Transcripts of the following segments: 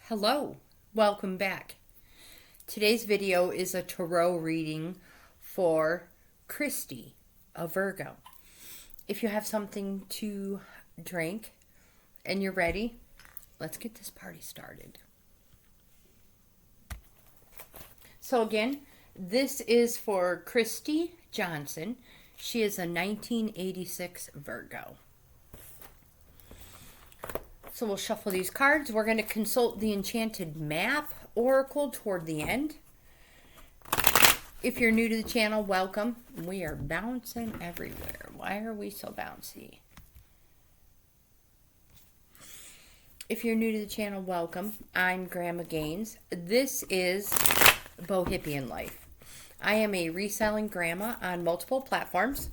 Hello, welcome back. Today's video is a tarot reading for Christie, a Virgo. If you have something to drink and you're ready, let's get this party started. So again, this is for Christie Johnson. She is a 1986 Virgo. So we'll shuffle these cards. We're going to consult the Enchanted Map Oracle toward the end. If you're new to the channel, welcome. We are bouncing everywhere. Why are we so bouncy? If you're new to the channel, welcome. I'm Grandma GAINZ. This is Bohippianlife. I am a reselling grandma on multiple platforms.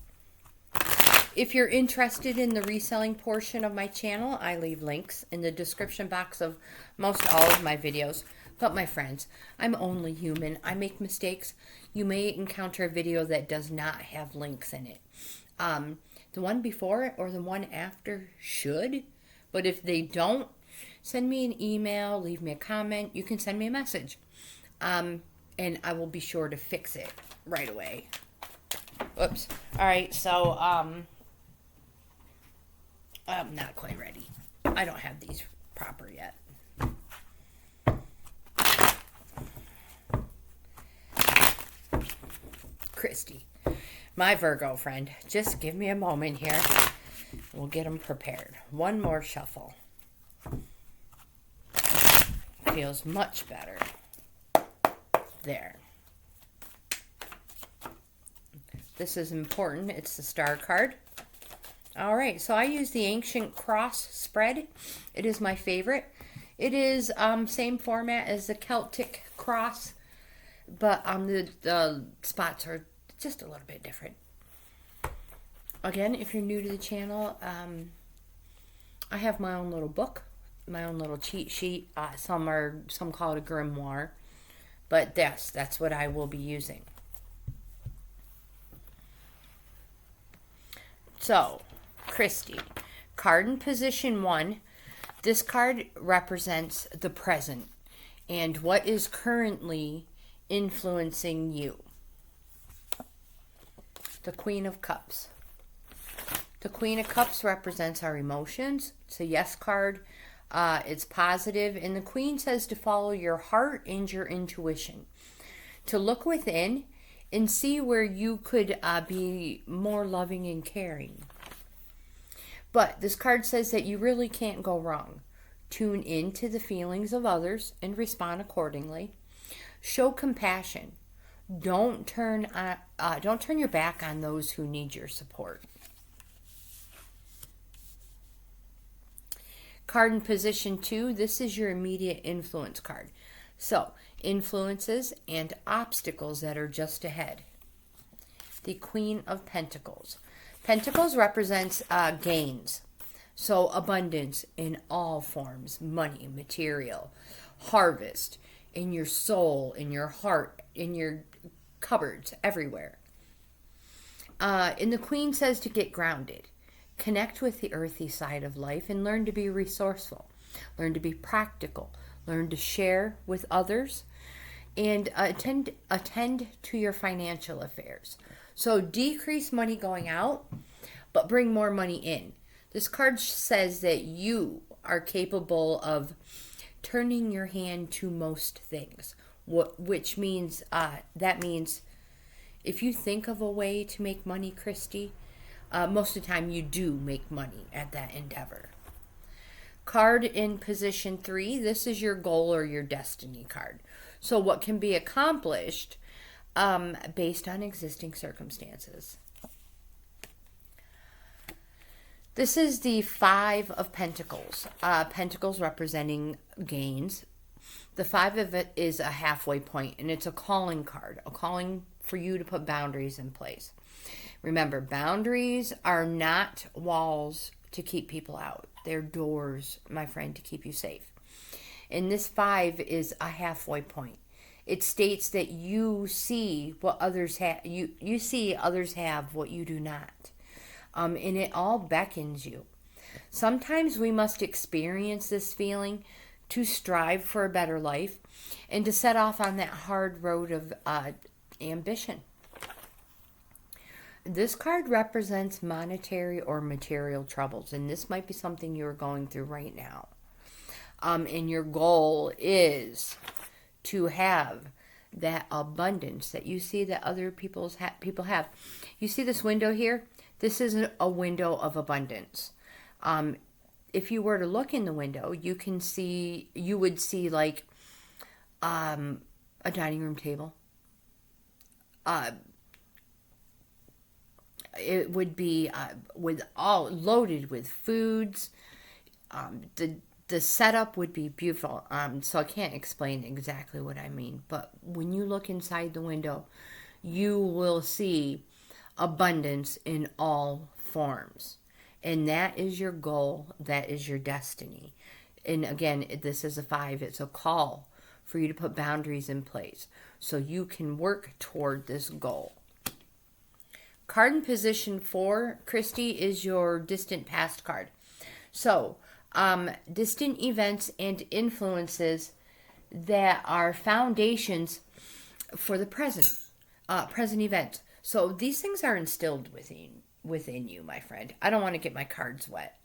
If you're interested in the reselling portion of my channel, I leave links in the description box of most all of my videos. But my friends, I'm only human. I make mistakes. You may encounter a video that does not have links in it. The one before it or the one after should. But if they don't, send me an email, leave me a comment. You can send me a message. And I will be sure to fix it right away. Oops. All right, so I'm not quite ready. I don't have these proper yet. Christie, my Virgo friend, just give me a moment here. We'll get them prepared. One more shuffle. Feels much better. There. This is important. It's the star card. All right, so I use the Ancient Cross spread. It is my favorite. It is same format as the Celtic Cross, but the spots are just a little bit different. Again, if you're new to the channel, I have my own little book, my own little cheat sheet. Some call it a grimoire, but that's what I will be using. So, Christie, card in position 1. This card represents the present and what is currently influencing you. The Queen of Cups. The Queen of Cups represents our emotions. It's a yes card. It's positive, and the Queen says to follow your heart and your intuition, to look within and see where you could be more loving and caring. But this card says that you really can't go wrong. Tune into the feelings of others and respond accordingly. Show compassion. Don't turn your back on those who need your support. Card in position 2. This is your immediate influence card. So, influences and obstacles that are just ahead. The Queen of Pentacles. Pentacles represents gains. So, abundance in all forms. Money, material, harvest, in your soul, in your heart, in your cupboards, everywhere. And the Queen says to get grounded. Connect with the earthy side of life and learn to be resourceful. Learn to be practical. Learn to share with others. And attend to your financial affairs. So decrease money going out, but bring more money in. This card says that you are capable of turning your hand to most things. Which means, that means if you think of a way to make money, Christie, most of the time you do make money at that endeavor. Card in position 3. This is your goal or your destiny card. So what can be accomplished based on existing circumstances. This is the 5 of Pentacles. Pentacles representing gains. The 5 of it is a halfway point, and it's a calling card. A calling for you to put boundaries in place. Remember, boundaries are not walls to keep people out. They're doors, my friend, to keep you safe. And this 5 is a halfway point. It states that you see what others have. You see others have what you do not. And it all beckons you. Sometimes we must experience this feeling to strive for a better life, and to set off on that hard road of ambition. This card represents monetary or material troubles, and this might be something you're going through right now. And your goal is to have that abundance that you see that other people have. You see this window here? This is a window of abundance. If you were to look in the window, you would see like a dining room table. It would be loaded with foods. The setup would be beautiful. So I can't explain exactly what I mean, but when you look inside the window, you will see abundance in all forms. And that is your goal. That is your destiny. And again, this is a 5. It's a call for you to put boundaries in place so you can work toward this goal. Card in position 4, Christie, is your distant past card. So, distant events and influences that are foundations for the present event. So these things are instilled within you, my friend. I don't want to get my cards wet.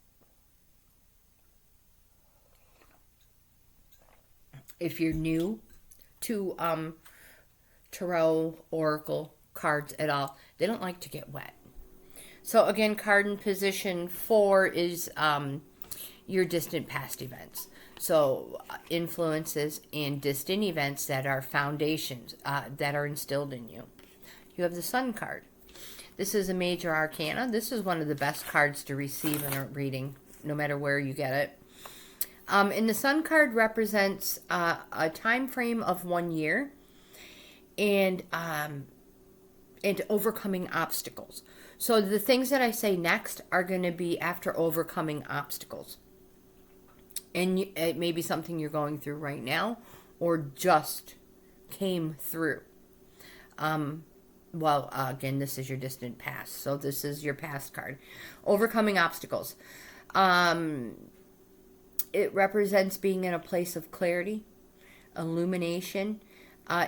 If you're new to tarot, oracle cards at all, they don't like to get wet. So again, card in position 4 is your distant past events. So influences and distant events that are foundations that are instilled in you. You have the Sun card. This is a major arcana. This is one of the best cards to receive in a reading, no matter where you get it. And the Sun card represents a time frame of 1 year and overcoming obstacles. So the things that I say next are going to be after overcoming obstacles. And it may be something you're going through right now or just came through. Again, this is your distant past. So this is your past card. Overcoming obstacles. It represents being in a place of clarity, illumination.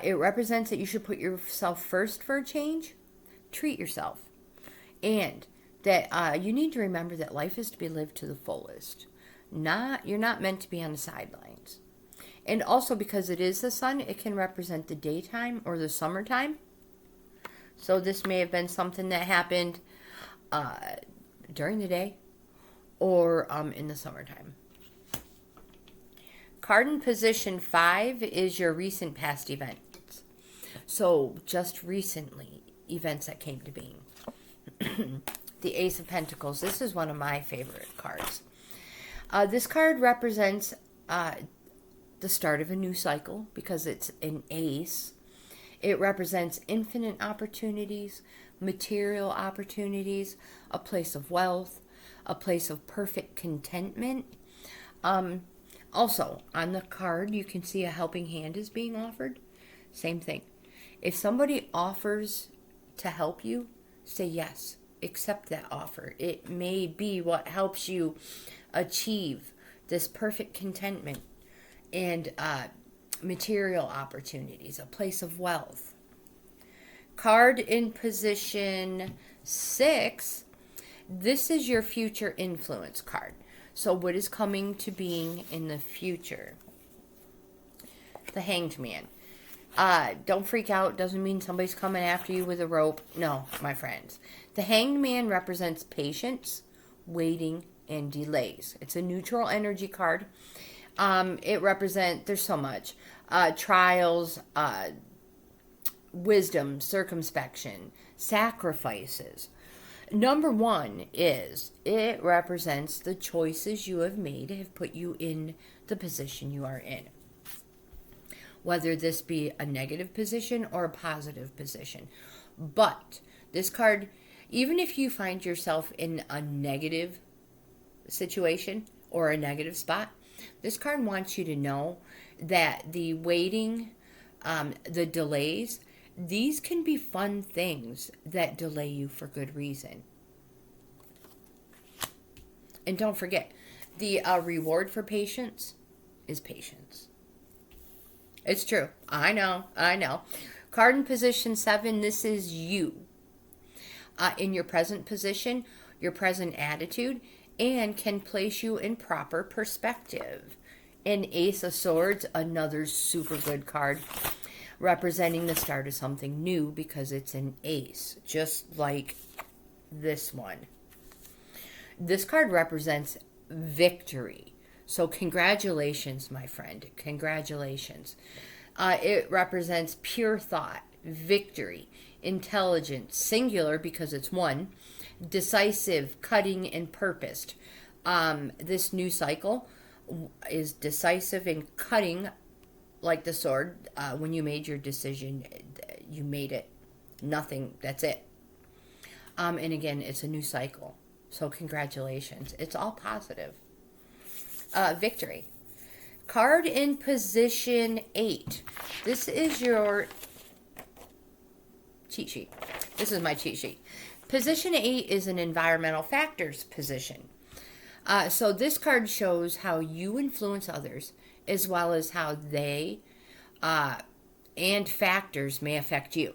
It represents that you should put yourself first for a change. Treat yourself. And that you need to remember that life is to be lived to the fullest. You're not meant to be on the sidelines. And also because it is the sun, it can represent the daytime or the summertime. So this may have been something that happened during the day or in the summertime. Card in position 5 is your recent past events. So just recently, events that came to being. The Ace of Pentacles. This is one of my favorite cards. This card represents the start of a new cycle because it's an ace. It represents infinite opportunities, material opportunities, a place of wealth, a place of perfect contentment. Also, on the card, you can see a helping hand is being offered. Same thing. If somebody offers to help you, say yes. Accept that offer. It may be what helps you achieve this perfect contentment and material opportunities, a place of wealth. Card in position 6, this is your future influence card. So what is coming to being in the future? The Hanged Man. Don't freak out. Doesn't mean somebody's coming after you with a rope. No, my friends. The Hanged Man represents patience, waiting, and delays. It's a neutral energy card. It represents, there's so much, trials, wisdom, circumspection, sacrifices. Number 1 is it represents the choices you have made have put you in the position you are in. Whether this be a negative position or a positive position. But this card, even if you find yourself in a negative situation or a negative spot, this card wants you to know that the waiting, the delays, these can be fun things that delay you for good reason. And don't forget, the reward for patience is patience. It's true. I know. Card in position 7, this is you. In your present position, your present attitude, and can place you in proper perspective. An Ace of Swords, another super good card, representing the start of something new because it's an ace, just like this one. This card represents victory. So congratulations, my friend. Congratulations. It represents pure thought, victory, intelligence, singular because it's one, decisive, cutting, and purposed. This new cycle is decisive and cutting, like the sword. When you made your decision, you made it. Nothing. That's it. And again, it's a new cycle. So congratulations. It's all positive. Victory. Card in position 8. This is your cheat sheet. This is my cheat sheet. Position 8 is an environmental factors position. So this card shows how you influence others as well as how they and factors may affect you.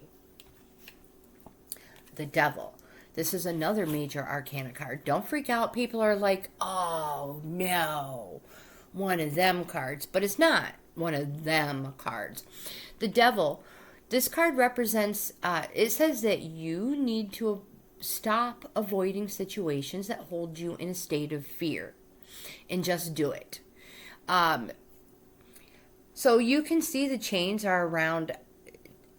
The Devil. This is another major arcana card. Don't freak out. People are like, oh no, one of them cards. But it's not one of them cards. The Devil, this card represents, it says that you need to stop avoiding situations that hold you in a state of fear and just do it. So you can see the chains are around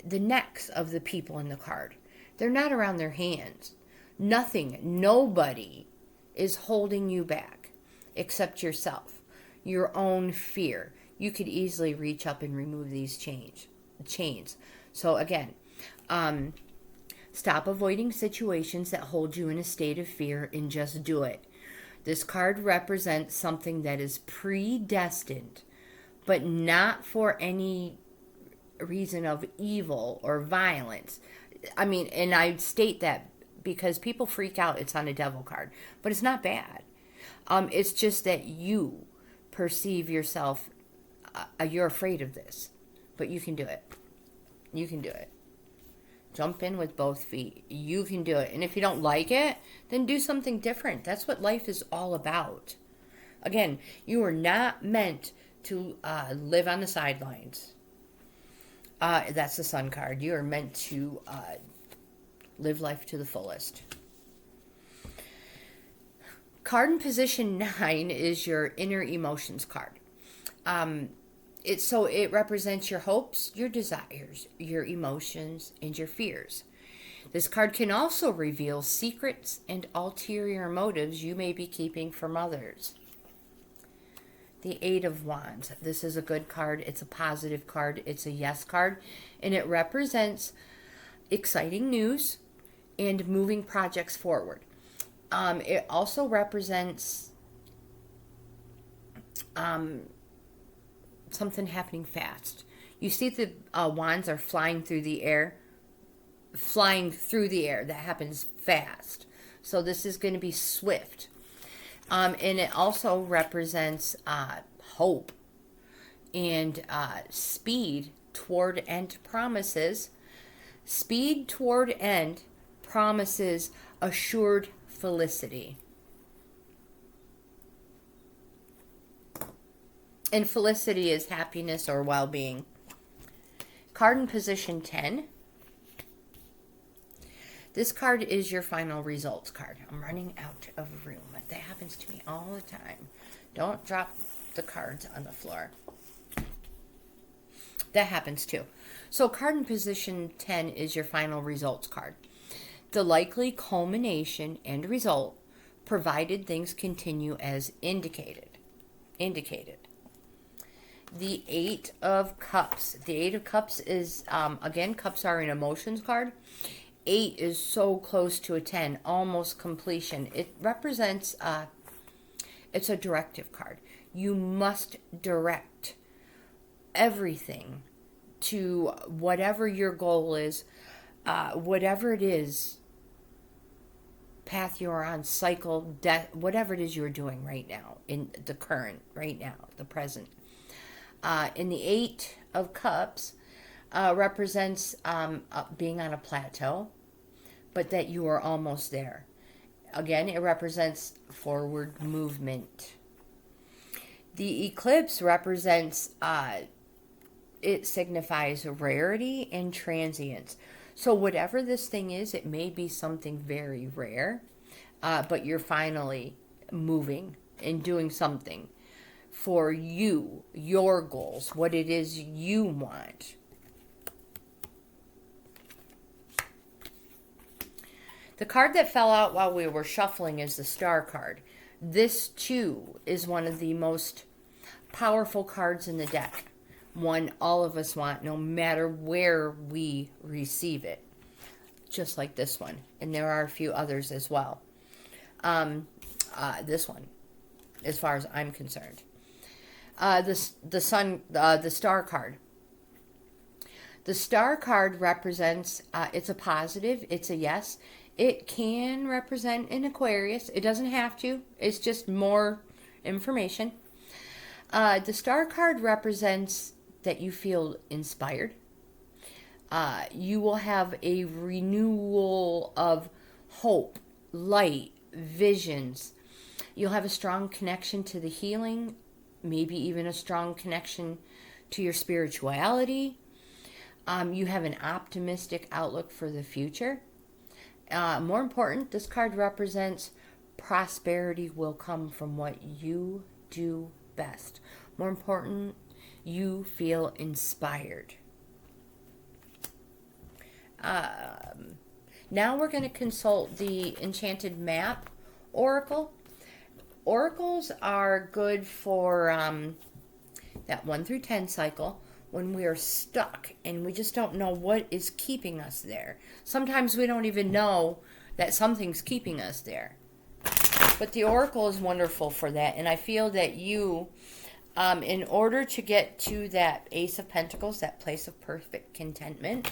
the necks of the people in the card. They're not around their hands. Nothing, nobody is holding you back except yourself, your own fear. You could easily reach up and remove these chains. So again, stop avoiding situations that hold you in a state of fear and just do it. This card represents something that is predestined, but not for any reason of evil or violence. I mean, and I state that because people freak out it's on a Devil card, but it's not bad. It's just that you perceive yourself, you're afraid of this, but you can do it. You can do it. Jump in with both feet. You can do it. And if you don't like it, then do something different. That's what life is all about. Again, you are not meant to live on the sidelines. That's the Sun card. You are meant to live life to the fullest. Card in position 9 is your inner emotions card. It represents your hopes, your desires, your emotions, and your fears. This card can also reveal secrets and ulterior motives you may be keeping from others. The Eight of Wands. This is a good card. It's a positive card. It's a yes card. And it represents exciting news and moving projects forward. It also represents something happening fast. You see the wands are flying through the air. That happens fast. So this is going to be swift. And it also represents hope and speed toward end promises. Speed toward end promises assured felicity. And felicity is happiness or well-being. Card in position 10. This card is your final results card. I'm running out of room. That happens to me all the time. Don't drop the cards on the floor. That happens too. So card in position 10 is your final results card. The likely culmination and result, provided things continue as indicated. The Eight of Cups. The Eight of Cups is, again, cups are an emotions card. 8 is so close to a 10, almost completion. It represents, it's a directive card. You must direct everything to whatever your goal is, whatever it is, path you're on, cycle, death, whatever it is you're doing right now, in the current, right now, the present. In the Eight of Cups represents being on a plateau, but that you are almost there. Again, it represents forward movement. The eclipse represents, it signifies rarity and transience. So whatever this thing is, it may be something very rare, but you're finally moving and doing something for you, your goals, what it is you want. The card that fell out while we were shuffling is the Star card. This, too, is one of the most powerful cards in the deck. One all of us want, no matter where we receive it. Just like this one. And there are a few others as well. This one, as far as I'm concerned. The Star card. The Star card represents, it's a positive, it's a yes. It can represent an Aquarius. It doesn't have to. It's just more information. The Star card represents that you feel inspired. You will have a renewal of hope, light, visions. You'll have a strong connection to the healing, maybe even a strong connection to your spirituality. You have an optimistic outlook for the future. More important, this card represents prosperity will come from what you do best. More important, you feel inspired. Now we're going to consult the Enchanted Map Oracle. Oracles are good for that 1 through 10 cycle, when we are stuck and we just don't know what is keeping us there. Sometimes we don't even know that something's keeping us there. But the Oracle is wonderful for that. And I feel that you, in order to get to that Ace of Pentacles, that place of perfect contentment,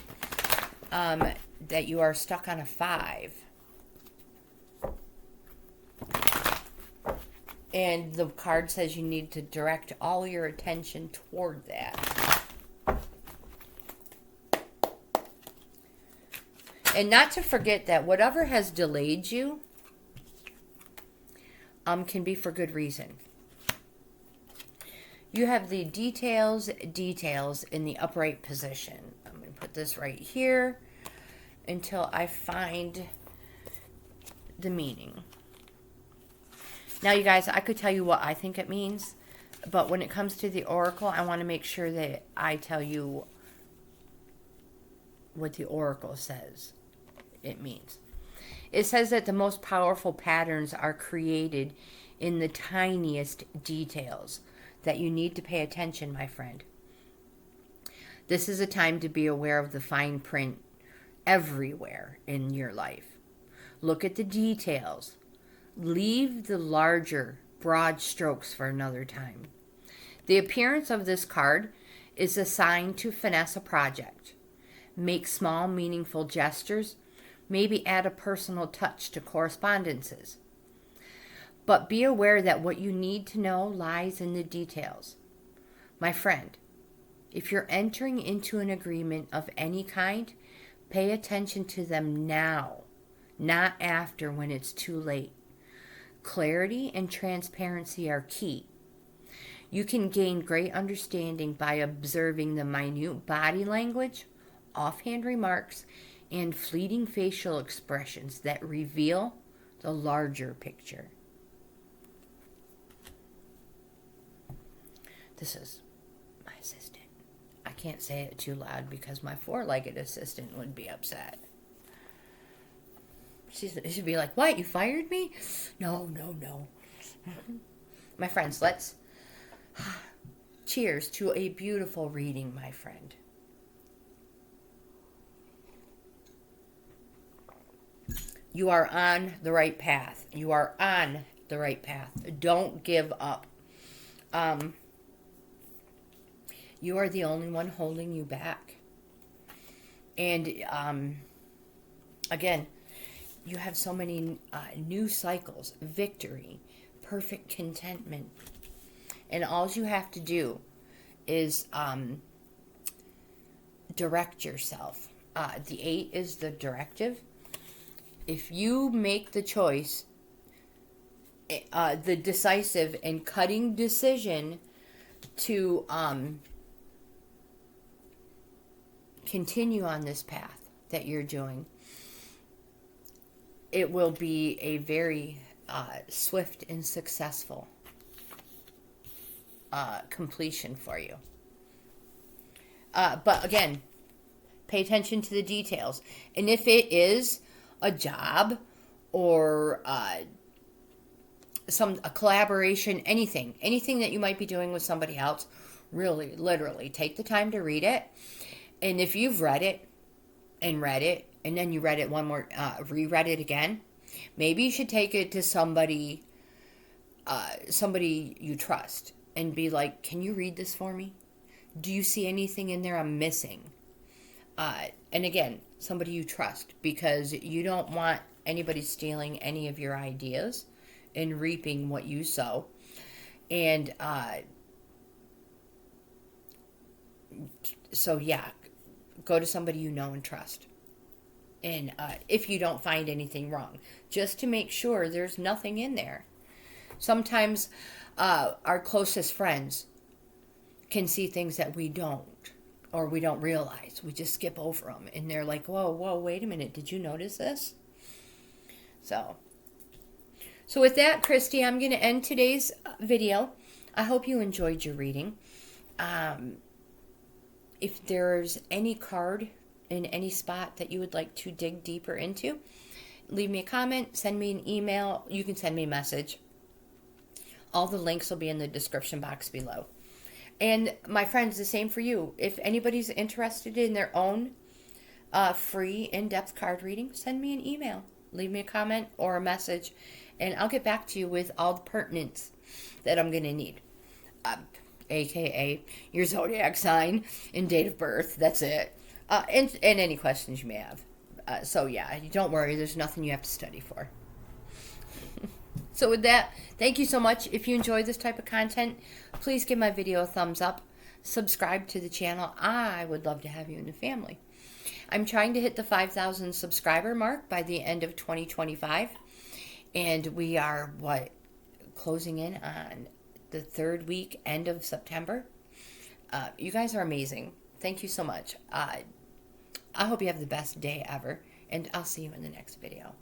that you are stuck on a 5. And the card says you need to direct all your attention toward that. And not to forget that whatever has delayed you can be for good reason. You have the details in the upright position. I'm going to put this right here until I find the meaning. Now, you guys, I could tell you what I think it means, but when it comes to the Oracle, I want to make sure that I tell you what the Oracle says it means. It says that the most powerful patterns are created in the tiniest details, that you need to pay attention, my friend. This is a time to be aware of the fine print everywhere in your life. Look at the details. Leave the larger, broad strokes for another time. The appearance of this card is a sign to finesse a project. Make small, meaningful gestures. Maybe add a personal touch to correspondences. But be aware that what you need to know lies in the details. My friend, if you're entering into an agreement of any kind, pay attention to them now, not after when it's too late. Clarity and transparency are key. You can gain great understanding by observing the minute body language, offhand remarks, and fleeting facial expressions that reveal the larger picture. This is my assistant. I can't say it too loud because my four-legged assistant would be upset. She'd be like, "What? You fired me?" No. My friends, let's cheers to a beautiful reading, my friend. You are on the right path. You are on the right path. Don't give up. You are the only one holding you back. And again, you have so many new cycles, victory, perfect contentment. And all you have to do is direct yourself. The 8 is the directive. If you make the choice, the decisive and cutting decision to continue on this path that you're doing, it will be a very swift and successful completion for you. But again, pay attention to the details. And if it is a job or a collaboration, anything that you might be doing with somebody else, really, literally, take the time to read it. And if you've read it, and then you read it one more, reread it again, maybe you should take it to somebody you trust and be like, can you read this for me? Do you see anything in there I'm missing? And again, somebody you trust, because you don't want anybody stealing any of your ideas and reaping what you sow. And so yeah, go to somebody you know and trust. And if you don't find anything wrong, just to make sure there's nothing in there. Sometimes our closest friends can see things that we don't, or we don't realize. We just skip over them, and they're like, whoa, wait a minute, did you notice this? So with that, Christy, I'm going to end today's video. I hope you enjoyed your reading. If there's any card in any spot that you would like to dig deeper into, leave me a comment, send me an email. You can send me a message. All the links will be in the description box below. And my friends, the same for you. If anybody's interested in their own free in-depth card reading, send me an email. Leave me a comment or a message, and I'll get back to you with all the pertinence that I'm going to need. AKA your zodiac sign and date of birth. That's it. And any questions you may have. So yeah, don't worry. There's nothing you have to study for. So with that, thank you so much. If you enjoy this type of content, please give my video a thumbs up. Subscribe to the channel. I would love to have you in the family. I'm trying to hit the 5,000 subscriber mark by the end of 2025. And we are, closing in on the 3rd week, end of September. You guys are amazing. Thank you so much. I hope you have the best day ever. And I'll see you in the next video.